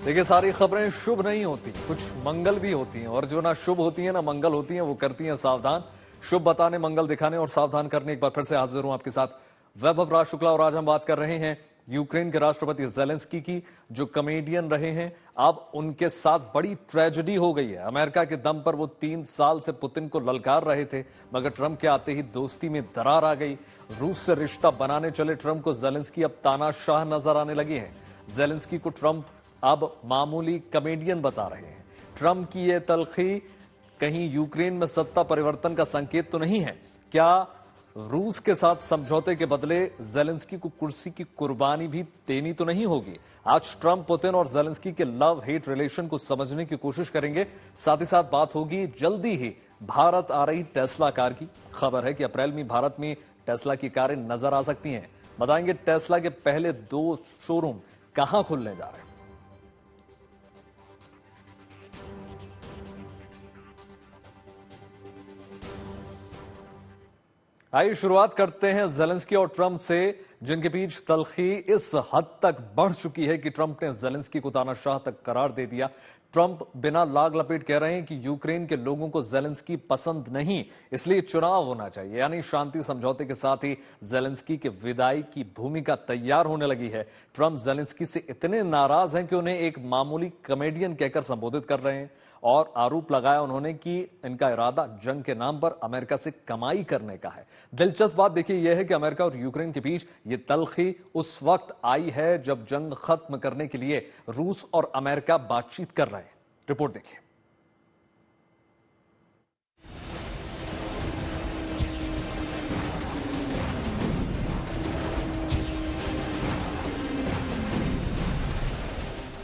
देखिए, सारी खबरें शुभ नहीं होती, कुछ मंगल भी होती हैं, और जो ना शुभ होती हैं ना मंगल होती हैं वो करती हैं सावधान। शुभ बताने, मंगल दिखाने और सावधान करने एक बार फिर से हाजिर हूं आपके साथ वैभव राज शुक्ला। और आज हम बात कर रहे हैं यूक्रेन के राष्ट्रपति ज़ेलेंस्की की, जो कमेडियन रहे हैं। अब उनके साथ बड़ी ट्रेजेडी हो गई है। अमेरिका के दम पर वो 3 साल से पुतिन को ललकार रहे थे, मगर ट्रंप के आते ही दोस्ती में दरार आ गई। रूस से रिश्ता बनाने चले ट्रंप को ज़ेलेंस्की अब तानाशाह नजर आने लगी है। ज़ेलेंस्की को ट्रंप अब मामूली कमेडियन बता रहे हैं। ट्रंप की यह तलखी कहीं यूक्रेन में सत्ता परिवर्तन का संकेत तो नहीं है? क्या रूस के साथ समझौते के बदले ज़ेलेंस्की को कुर्सी की कुर्बानी भी देनी तो नहीं होगी? आज ट्रंप, पुतिन और ज़ेलेंस्की के लव हेट रिलेशन को समझने की कोशिश करेंगे। साथ ही साथ बात होगी जल्दी ही भारत आ रही टेस्ला कार की। खबर है कि अप्रैल में भारत में टेस्ला की कारें नजर आ सकती हैं। बताएंगे टेस्ला के पहले 2 शोरूम कहां खुलने जा रहे हैं। आइए शुरुआत करते हैं ज़ेलेंस्की और ट्रंप से, जिनके बीच तलखी इस हद तक बढ़ चुकी है कि ट्रंप ने ज़ेलेंस्की को तानाशाह तक करार दे दिया। ट्रंप बिना लाग लपेट कह रहे हैं कि यूक्रेन के लोगों को ज़ेलेंस्की पसंद नहीं, इसलिए चुनाव होना चाहिए। यानी शांति समझौते के साथ ही ज़ेलेंस्की के विदाई की भूमिका तैयार होने लगी है। ट्रंप ज़ेलेंस्की से इतने नाराज हैं कि उन्हें एक मामूली कमेडियन कहकर संबोधित कर रहे हैं, और आरोप लगाया उन्होंने कि इनका इरादा जंग के नाम पर अमेरिका से कमाई करने का है। दिलचस्प बात देखिए यह है कि अमेरिका और यूक्रेन के बीच ये तलखी उस वक्त आई है जब जंग खत्म करने के लिए रूस और अमेरिका बातचीत कर रहे हैं। रिपोर्ट देखिए।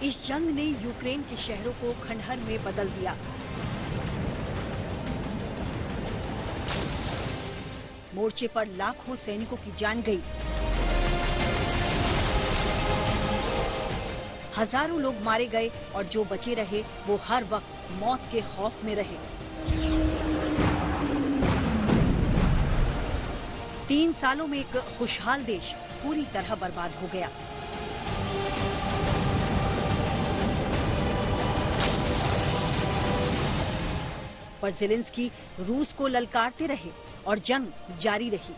इस जंग ने यूक्रेन के शहरों को खंडहर में बदल दिया। मोर्चे पर लाखों सैनिकों की जान गई। हजारों लोग मारे गए और जो बचे रहे वो हर वक्त मौत के खौफ में रहे। 3 सालों में एक खुशहाल देश पूरी तरह बर्बाद हो गया। पर ज़ेलेंस्की रूस को ललकारते रहे और जंग जारी रही।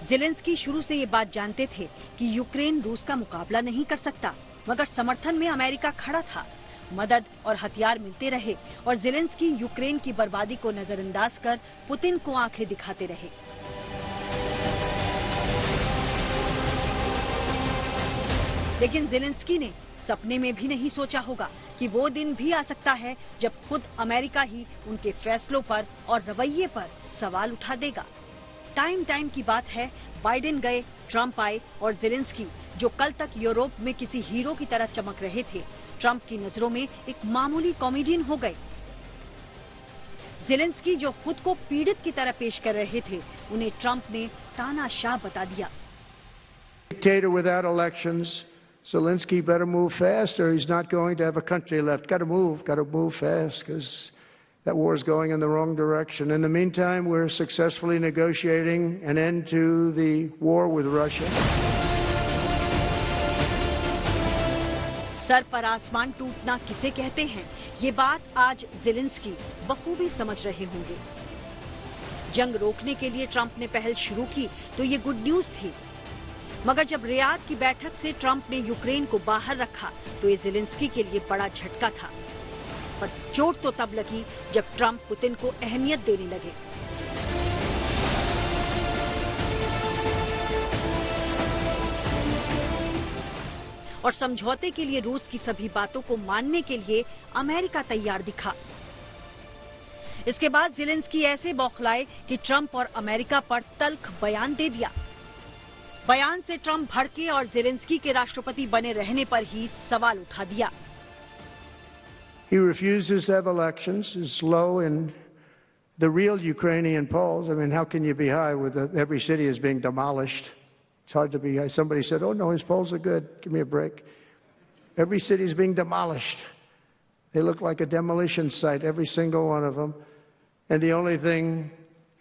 ज़ेलेंस्की शुरू से ये बात जानते थे कि यूक्रेन रूस का मुकाबला नहीं कर सकता, मगर समर्थन में अमेरिका खड़ा था। मदद और हथियार मिलते रहे और ज़ेलेंस्की यूक्रेन की बर्बादी को नजरअंदाज कर पुतिन को आंखें दिखाते रहे। लेकिन ज़ेलेंस्की ने सपने में भी नहीं सोचा होगा कि वो दिन भी आ सकता है जब खुद अमेरिका ही उनके फैसलों पर और रवैये पर सवाल उठा देगा। टाइम की बात है, बाइडेन गए, ट्रंप आए और ज़ेलेंस्की, जो कल तक यूरोप में किसी हीरो की तरह चमक रहे थे, ट्रंप की नजरों में एक मामूली कॉमेडियन हो गए। ज़ेलेंस्की जो खुद को पीड़ित की तरह पेश कर रहे थे, उन्हें ट्रंप ने तानाशाह बता दिया। Zelensky better move fast or he's not going to have a country left. Got to move fast because that war is going in the wrong direction. In the meantime, we're successfully negotiating an end to the war with Russia. Sir पर आसमान टूटना किसे कहते हैं, ये बात आज Zelensky बखूबी समझ रहे होंगे। जंग रोकने के लिए ट्रंप ने पहल शुरू की तो ये गुड न्यूज थी, मगर जब रियाद की बैठक से ट्रंप ने यूक्रेन को बाहर रखा तो ये ज़ेलेंस्की के लिए बड़ा झटका था। पर चोट तो तब लगी जब ट्रंप पुतिन को अहमियत देने लगे। और समझौते के लिए रूस की सभी बातों को मानने के लिए अमेरिका तैयार दिखा। इसके बाद ज़ेलेंस्की ऐसे बौखलाए कि ट्रंप और अमेरिका पर तल्ख बयान दे दिया। बयान से ट्रंप भड़के और ज़ेलेंस्की के राष्ट्रपति बने रहने पर ही सवाल उठा दिया। He refuses to have elections, is low in the real Ukrainian polls. I mean, how can you be high with every city is being demolished? It's hard to be high. Somebody said, "Oh no, his polls are good. Give me a break." Every city is being demolished. They look like a demolition site, every single one of them. And the only thing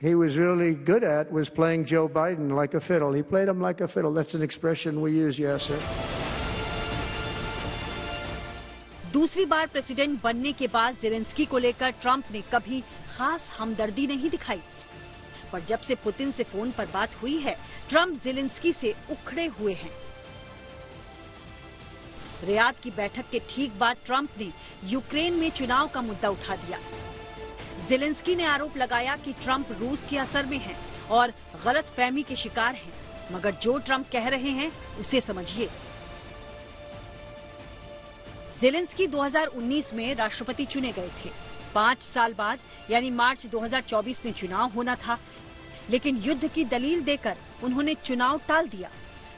he was really good at was playing Joe Biden like a fiddle. He played him like a fiddle. That's an expression we use, yes, sir. दूसरी बार president बनने के बाद Zelensky को लेकर Trump ने कभी खास हमदर्दी नहीं दिखाई, पर जब से पुतिन से फोन पर बात हुई है, ट्रंप जेलेंस्की से उखड़े हुए हैं। रियाद की बैठक के ठीक बाद ट्रंप ने यूक्रेन में चुनाव का मुद्दा उठा दिया। जेलेंस्की ने आरोप लगाया कि ट्रंप रूस के असर में हैं और गलतफहमी के शिकार हैं, मगर जो ट्रंप कह रहे हैं उसे समझिए। जेलेंस्की 2019 में राष्ट्रपति चुने गए थे। 5 साल बाद यानी मार्च 2024 में चुनाव होना था, लेकिन युद्ध की दलील देकर उन्होंने चुनाव टाल दिया।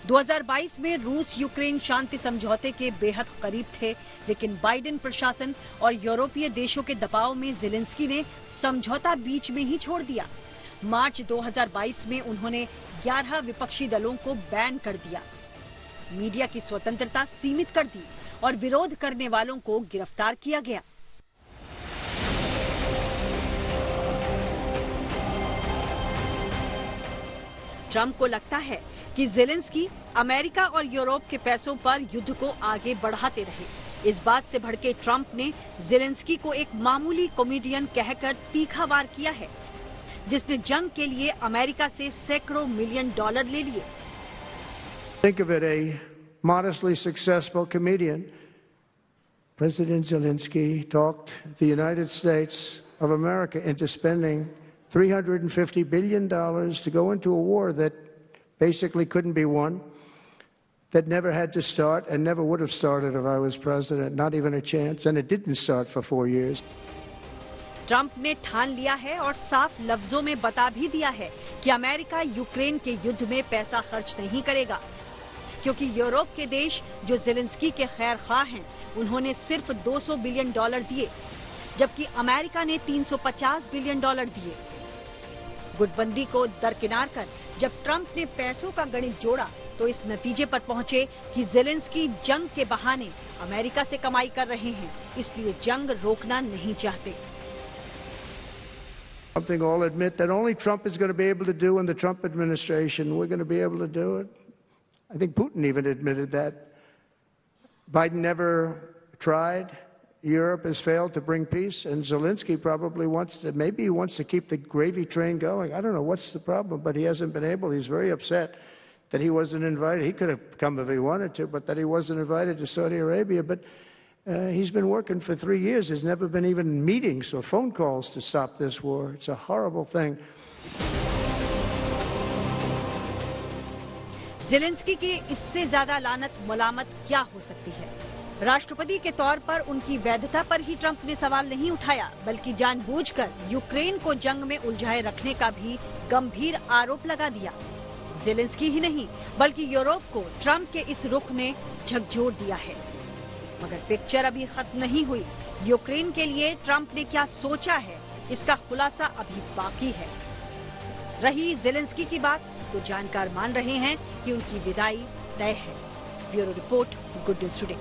2022 में रूस यूक्रेन शांति समझौते के बेहद करीब थे, लेकिन बाइडेन प्रशासन और यूरोपीय देशों के दबाव में जेलेंस्की ने समझौता बीच में ही छोड़ दिया। मार्च 2022 में उन्होंने 11 विपक्षी दलों को बैन कर दिया, मीडिया की स्वतंत्रता सीमित कर दी और विरोध करने वालों को गिरफ्तार किया गया। ट्रंप को लगता है कि जेलेंस्की अमेरिका और यूरोप के पैसों पर युद्ध को आगे बढ़ाते रहे। इस बात से भड़के ट्रंप ने जेलेंस्की को एक मामूली कॉमेडियन कहकर तीखा वार किया है, जिसने जंग के लिए अमेरिका से सैकड़ों मिलियन डॉलर ले लिए। Think of it, a modestly successful comedian. President Zelensky talked the United States of America into spending $350 billion to go into a war that basically couldn't be won, that never had to start and never would have started if I was president, not even a chance, and it didn't start for 4 years. Trump ने ठान लिया है और साफ लफ्जों में बता भी दिया है कि अमेरिका यूक्रेन के युद्ध में पैसा खर्च नहीं करेगा, क्योंकि यूरोप के देश जो जेलेंस्की के खैरख्वाह हैं, उन्होंने सिर्फ $200 बिलियन दिए, जबकि अमेरिका ने $350 बिलियन दिए। गुटबंदी को दरकिनार कर जब ट्रंप ने पैसों का गणित जोड़ा, तो इस नतीजे पर पहुंचे कि जेलेंस्की जंग के बहाने अमेरिका से कमाई कर रहे हैं, इसलिए जंग रोकना नहीं चाहते। Something all admit that only Trump is going to be able to do in the Trump administration. We're going to be able to do it. I think Putin even admitted that. Biden never tried. Europe has failed to bring peace, and Zelensky probably wants to, maybe he wants to keep the gravy train going. I don't know what's the problem, but he hasn't been able. He's very upset that he wasn't invited. He could have come if he wanted to, but that he wasn't invited to Saudi Arabia. But he's been working for 3 years. There's never been even meetings or phone calls to stop this war. It's a horrible thing. Zelensky की इससे ज्यादा लानत मलामत क्या हो सकती है? राष्ट्रपति के तौर पर उनकी वैधता पर ही ट्रंप ने सवाल नहीं उठाया, बल्कि जानबूझकर यूक्रेन को जंग में उलझाए रखने का भी गंभीर आरोप लगा दिया। जेलेंस्की ही नहीं, बल्कि यूरोप को ट्रंप के इस रुख ने झकझोर दिया है। मगर पिक्चर अभी खत्म नहीं हुई। यूक्रेन के लिए ट्रंप ने क्या सोचा है, इसका खुलासा अभी बाकी है। रही जेलेंस्की की बात, तो जानकार मान रहे हैं कि उनकी विदाई तय है। Bureau report, good news today.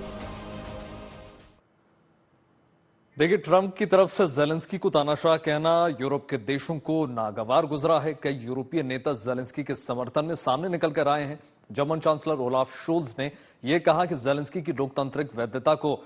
देखिए, ट्रंप की तरफ से जेलेंस्की को तानाशाह कहना यूरोप के देशों को नागवार गुजरा है। कई यूरोपीय नेता जेलेंस्की के समर्थन में सामने निकल कर आए हैं। जर्मन चांसलर ओलाफ शोल्ज ने यह कहा कि जेलेंस्की की लोकतांत्रिक वैधता को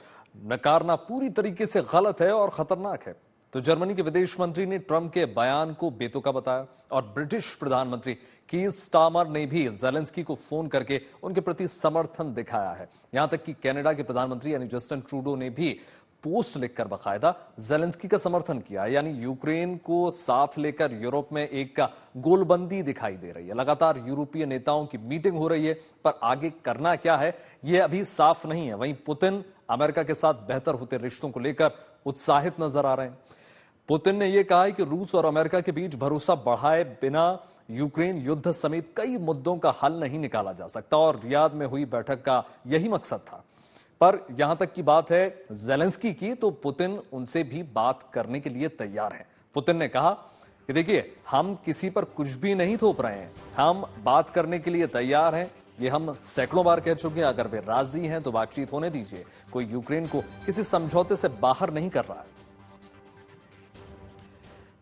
नकारना पूरी तरीके से गलत है और खतरनाक है। तो जर्मनी के विदेश मंत्री ने ट्रंप के बयान को बेतुका बताया और ब्रिटिश प्रधानमंत्री कीर स्टारमर ने भी जेलेंस्की को फोन करके उनके प्रति समर्थन दिखाया है। यहां तक कि कनाडा के प्रधानमंत्री यानी जस्टिन ट्रूडो ने भी पोस्ट लिखकर बकायदा जेलेंस्की का समर्थन किया। यानी यूक्रेन को साथ लेकर यूरोप में एक गोलबंदी दिखाई दे रही है। लगातार यूरोपीय नेताओं की मीटिंग हो रही है, पर आगे करना क्या है यह अभी साफ नहीं है। वहीं पुतिन अमेरिका के साथ बेहतर होते रिश्तों को लेकर उत्साहित नजर आ रहे हैं। पुतिन ने यह कहा है कि रूस और अमेरिका के बीच भरोसा बढ़ाए बिना यूक्रेन युद्ध समेत कई मुद्दों का हल नहीं निकाला जा सकता और रियाद में हुई बैठक का यही मकसद था। पर यहां तक की बात है जेलेंस्की की, तो पुतिन उनसे भी बात करने के लिए तैयार हैं। पुतिन ने कहा कि देखिए, हम किसी पर कुछ भी नहीं थोप रहे हैं, हम बात करने के लिए तैयार हैं। ये हम सैकड़ों बार कह चुके हैं। अगर वे राजी हैं तो बातचीत होने दीजिए। कोई यूक्रेन को किसी समझौते से बाहर नहीं कर रहा है।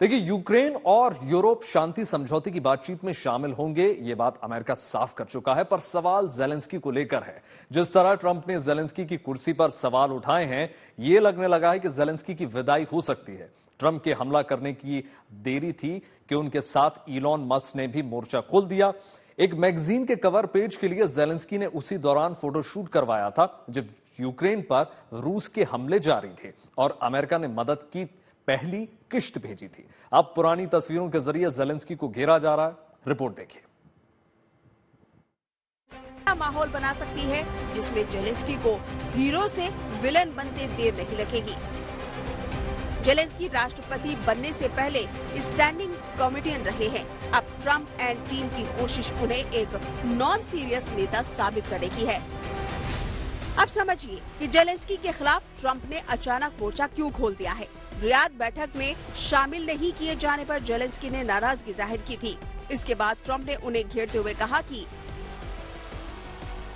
देखिए, यूक्रेन और यूरोप शांति समझौते की बातचीत में शामिल होंगे, ये बात अमेरिका साफ कर चुका है। पर सवाल जेलेंस्की को लेकर है। जिस तरह ट्रंप ने जेलेंस्की की कुर्सी पर सवाल उठाए हैं, ये लगने लगा है कि जेलेंस्की की विदाई हो सकती है। ट्रंप के हमला करने की देरी थी कि उनके साथ इलॉन मस्क ने भी मोर्चा खोल दिया। एक मैगजीन के कवर पेज के लिए जेलेंस्की ने उसी दौरान फोटोशूट करवाया था जब यूक्रेन पर रूस के हमले जारी थे और अमेरिका ने मदद की पहली किश्त भेजी थी। अब पुरानी तस्वीरों के जरिए जेलेंस्की को घेरा जा रहा है। रिपोर्ट देखिए। माहौल बना सकती है जिसमें जेलेंस्की को हीरो से विलन बनते देर नहीं लगेगी। जेलेंस्की राष्ट्रपति बनने से पहले स्टैंडिंग कॉमेडियन रहे हैं। अब ट्रंप एंड टीम की कोशिश उन्हें एक नॉन सीरियस नेता साबित करने की है। अब समझिए कि जेलेंस्की के खिलाफ ट्रंप ने अचानक मोर्चा क्यों खोल दिया है। रियाद बैठक में शामिल नहीं किए जाने पर जेलेंस्की ने नाराजगी जाहिर की थी। इसके बाद ट्रंप ने उन्हें घेरते हुए कहा कि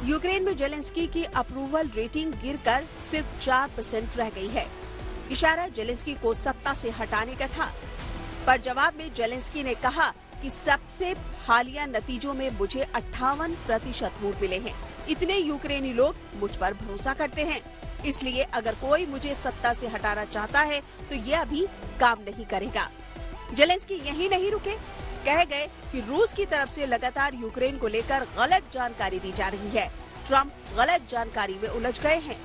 यूक्रेन में जेलेंस्की की अप्रूवल रेटिंग गिरकर सिर्फ 4% रह गई है। इशारा जेलेंस्की को सत्ता से हटाने का था। पर जवाब में जेलेंस्की ने कहा कि सबसे हालिया नतीजों में मुझे 58% वोट मिले हैं। इतने यूक्रेनी लोग मुझ पर भरोसा करते हैं, इसलिए अगर कोई मुझे सत्ता से हटाना चाहता है तो ये अभी काम नहीं करेगा। जेलेंस्की यही नहीं रुके, कह गए कि रूस की तरफ से लगातार यूक्रेन को लेकर गलत जानकारी दी जा रही है। ट्रंप गलत जानकारी में उलझ गए हैं।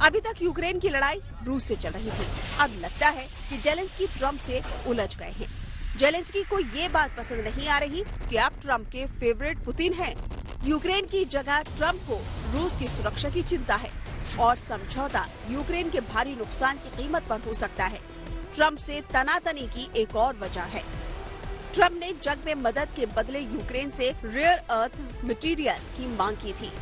अभी तक यूक्रेन की लड़ाई रूस से चल रही थी, अब लगता है कि जेलेंस्की ट्रंप से उलझ गए हैं। जेलेंस्की को ये बात पसंद नहीं आ रही कि अब ट्रंप के फेवरेट पुतिन हैं। यूक्रेन की जगह ट्रंप को रूस की सुरक्षा की चिंता है और समझौता यूक्रेन के भारी नुकसान की कीमत पर हो सकता है। ट्रंप से तनातनी की एक और वजह है। ट्रंप ने जंग में मदद के बदले यूक्रेन से रेयर अर्थ मटेरियल की मांग की थी।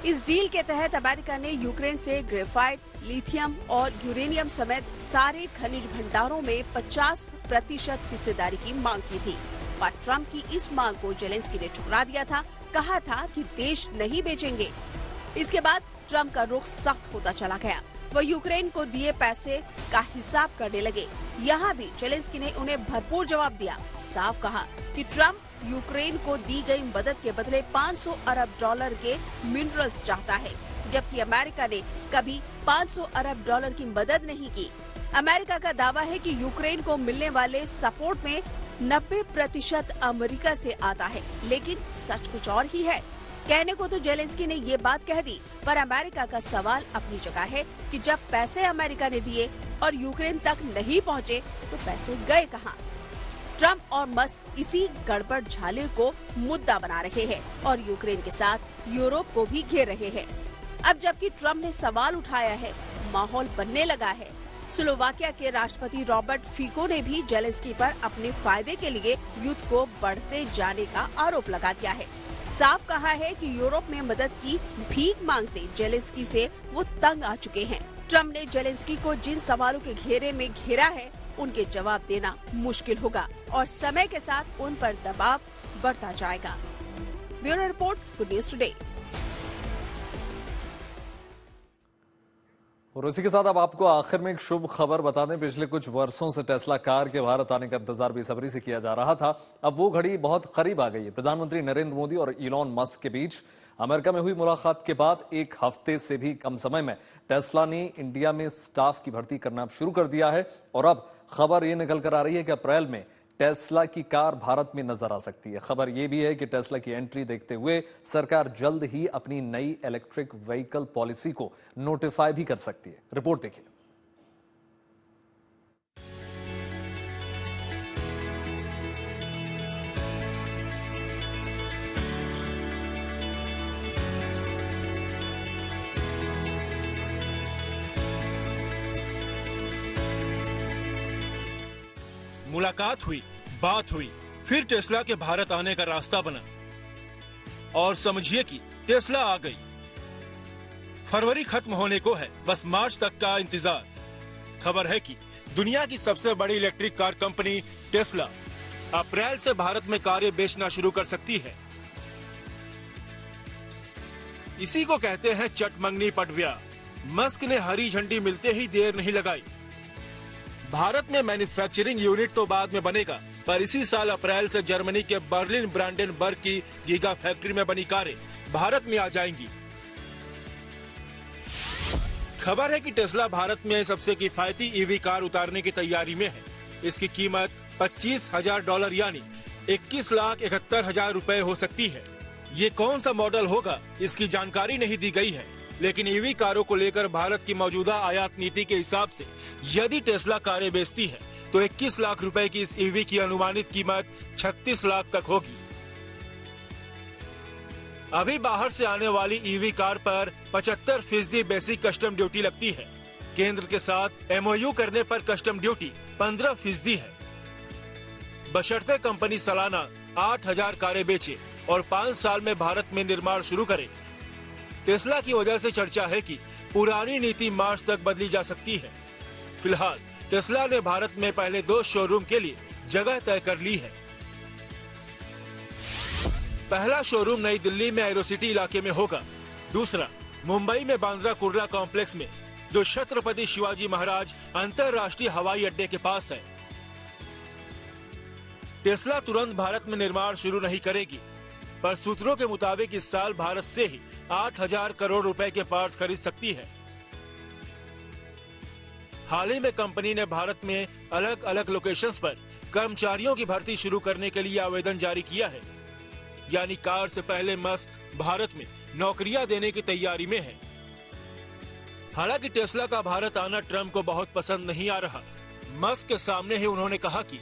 इस डील के तहत अमेरिका ने यूक्रेन से ग्रेफाइट, लिथियम और यूरेनियम समेत सारे खनिज भंडारों में 50% हिस्सेदारी की मांग की थी। पर ट्रंप की इस मांग को जेलेंस्की ने ठुकरा दिया था, कहा था कि देश नहीं बेचेंगे। इसके बाद ट्रंप का रुख सख्त होता चला गया। वह यूक्रेन को दिए पैसे का हिसाब करने लगे। यहाँ भी जेलेंस्की ने उन्हें भरपूर जवाब दिया। साफ कहा कि ट्रंप यूक्रेन को दी गई मदद के बदले 500 अरब डॉलर के मिनरल्स चाहता है, जबकि अमेरिका ने कभी 500 अरब डॉलर की मदद नहीं की। अमेरिका का दावा है कि यूक्रेन को मिलने वाले सपोर्ट में 90% अमेरिका से आता है, लेकिन सच कुछ और ही है। कहने को तो जेलेंस्की ने ये बात कह दी, पर अमेरिका का सवाल अपनी जगह है कि जब पैसे अमेरिका ने दिए और यूक्रेन तक नहीं पहुँचे तो पैसे गए कहाँ। ट्रंप और मस्क इसी गड़बड़ झाले को मुद्दा बना रहे हैं और यूक्रेन के साथ यूरोप को भी घेर रहे हैं। अब जबकि ट्रंप ने सवाल उठाया है, माहौल बनने लगा है। स्लोवाकिया के राष्ट्रपति रॉबर्ट फिको ने भी जेलेंस्की पर अपने फायदे के लिए युद्ध को बढ़ते जाने का आरोप लगा दिया है। साफ कहा है कि यूरोप में मदद की भीख मांगते जेलेंस्की से वो तंग आ चुके हैं। ट्रंप ने जेलेंस्की को जिन सवालों के घेरे में घेरा है, उनके जवाब देना मुश्किल होगा और समय के साथ उन पर दबाव बढ़ता जाएगा। Bureau report, good news today. और इसी के साथ अब आपको आखिर में एक शुभ खबर बता दें। पिछले कुछ वर्षों से टेस्ला कार के भारत आने का इंतजार बेसब्री से किया जा रहा था। अब वो घड़ी बहुत करीब आ गई है। प्रधानमंत्री नरेंद्र मोदी और इलॉन मस्क के बीच अमेरिका में हुई मुलाकात के बाद एक हफ्ते से भी कम समय में टेस्ला ने इंडिया में स्टाफ की भर्ती करना शुरू कर दिया है और अब खबर ये निकल कर आ रही है कि अप्रैल में टेस्ला की कार भारत में नजर आ सकती है। खबर यह भी है कि टेस्ला की एंट्री देखते हुए सरकार जल्द ही अपनी नई इलेक्ट्रिक व्हीकल पॉलिसी को नोटिफाई भी कर सकती है। रिपोर्ट देखिए। मुलाकात हुई, बात हुई, फिर टेस्ला के भारत आने का रास्ता बना और समझिए कि टेस्ला आ गई। फरवरी खत्म होने को है, बस मार्च तक का इंतजार। खबर है कि दुनिया की सबसे बड़ी इलेक्ट्रिक कार कंपनी टेस्ला अप्रैल से भारत में कारें बेचना शुरू कर सकती है। इसी को कहते हैं चटमंगनी पटव्या। मस्क ने हरी झंडी मिलते ही देर नहीं लगाई। भारत में मैन्युफैक्चरिंग यूनिट तो बाद में बनेगा, पर इसी साल अप्रैल से जर्मनी के बर्लिन ब्रांडेनबर्ग की गीगा फैक्ट्री में बनी कारें भारत में आ जाएंगी। खबर है कि टेस्ला भारत में सबसे किफायती ईवी कार उतारने की तैयारी में है। इसकी कीमत $25,000 यानी 21,71,000 रुपए हो सकती है। ये कौन सा मॉडल होगा इसकी जानकारी नहीं दी गई है, लेकिन ईवी कारों को लेकर भारत की मौजूदा आयात नीति के हिसाब से यदि टेस्ला कारें बेचती है तो 21 लाख रुपए की इस ईवी की अनुमानित कीमत 36 लाख तक होगी। अभी बाहर से आने वाली ईवी कार पर 75% बेसिक कस्टम ड्यूटी लगती है। केंद्र के साथ एमओयू करने पर कस्टम ड्यूटी 15% है। बशर्ते कंपनी सालाना 8,000 कारें बेचे और 5 साल में भारत में निर्माण शुरू करे। टेस्ला की वजह से चर्चा है कि पुरानी नीति मार्च तक बदली जा सकती है। फिलहाल टेस्ला ने भारत में पहले 2 शोरूम के लिए जगह तय कर ली है। पहला शोरूम नई दिल्ली में एरोसिटी इलाके में होगा। दूसरा मुंबई में बांद्रा कुर्ला कॉम्प्लेक्स में, जो छत्रपति शिवाजी महाराज अंतर्राष्ट्रीय हवाई अड्डे के पास है। टेस्ला तुरंत भारत में निर्माण शुरू नहीं करेगी, पर सूत्रों के मुताबिक इस साल भारत से ही 8,000 करोड़ रुपए के पार्ट्स खरीद सकती है। हाल ही में कंपनी ने भारत में अलग अलग लोकेशंस पर कर्मचारियों की भर्ती शुरू करने के लिए आवेदन जारी किया है। यानी कार से पहले मस्क भारत में नौकरियां देने की तैयारी में है। हालांकि टेस्ला का भारत आना ट्रंप को बहुत पसंद नहीं आ रहा। मस्क के सामने ही उन्होंने कहा कि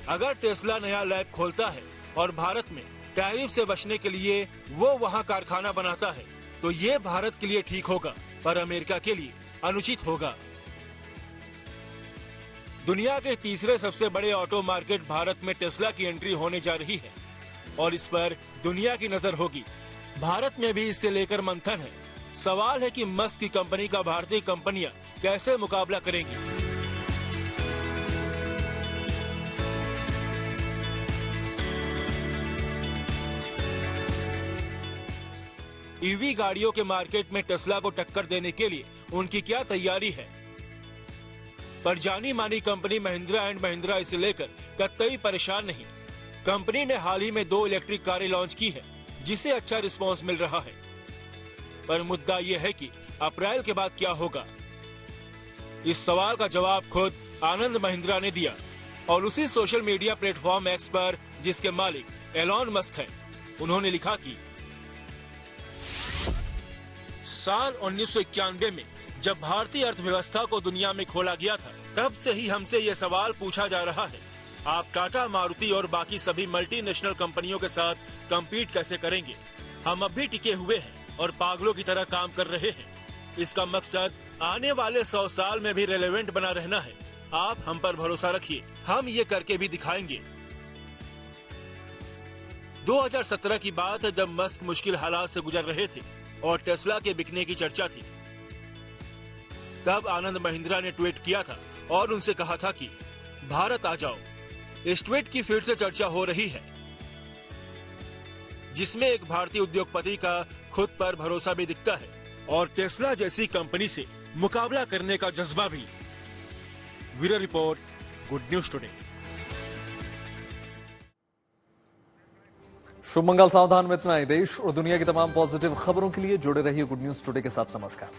अगर टेस्ला नया लैब खोलता है और भारत में टैरिफ से बचने के लिए वो वहां कारखाना बनाता है तो ये भारत के लिए ठीक होगा, पर अमेरिका के लिए अनुचित होगा। दुनिया के तीसरे सबसे बड़े ऑटो मार्केट भारत में टेस्ला की एंट्री होने जा रही है और इस पर दुनिया की नजर होगी। भारत में भी इससे लेकर मंथन है। सवाल है कि मस्क की कंपनी का भारतीय कंपनियां कैसे मुकाबला करेंगी। ईवी गाड़ियों के मार्केट में टेस्ला को टक्कर देने के लिए उनकी क्या तैयारी है, पर जानी मानी कंपनी महिंद्रा एंड महिंद्रा इसे लेकर कतई परेशान नहीं। कंपनी ने हाल ही में 2 इलेक्ट्रिक कारें लॉन्च की है, जिसे अच्छा रिस्पांस मिल रहा है। पर मुद्दा यह है कि अप्रैल के बाद क्या होगा। इस सवाल का जवाब खुद आनंद महिंद्रा ने दिया और उसी सोशल मीडिया प्लेटफॉर्म एक्स पर, जिसके मालिक एलॉन मस्क है। उन्होंने लिखा कि साल 1991 में जब भारतीय अर्थव्यवस्था को दुनिया में खोला गया था, तब से ही हमसे ये सवाल पूछा जा रहा है, आप टाटा, मारुति और बाकी सभी मल्टीनेशनल कंपनियों के साथ कम्पीट कैसे करेंगे। हम अब भी टिके हुए हैं और पागलों की तरह काम कर रहे हैं। इसका मकसद आने वाले 100 साल में भी रेलेवेंट बना रहना है। आप हम पर भरोसा रखिए, हम ये करके भी दिखाएंगे। 2017 की बात है जब मस्क मुश्किल हालात से गुजर रहे थे और टेस्ला के बिकने की चर्चा थी। तब आनंद महिंद्रा ने ट्वीट किया था और उनसे कहा था कि भारत आ जाओ। इस ट्वीट की फिर से चर्चा हो रही है, जिसमें एक भारतीय उद्योगपति का खुद पर भरोसा भी दिखता है और टेस्ला जैसी कंपनी से मुकाबला करने का जज्बा भी। Bureau report, good news today. शुभ मंगल। सावधान में इतना ही। देश और दुनिया की तमाम पॉजिटिव खबरों के लिए जुड़े रहिए गुड न्यूज टुडे के साथ। नमस्कार।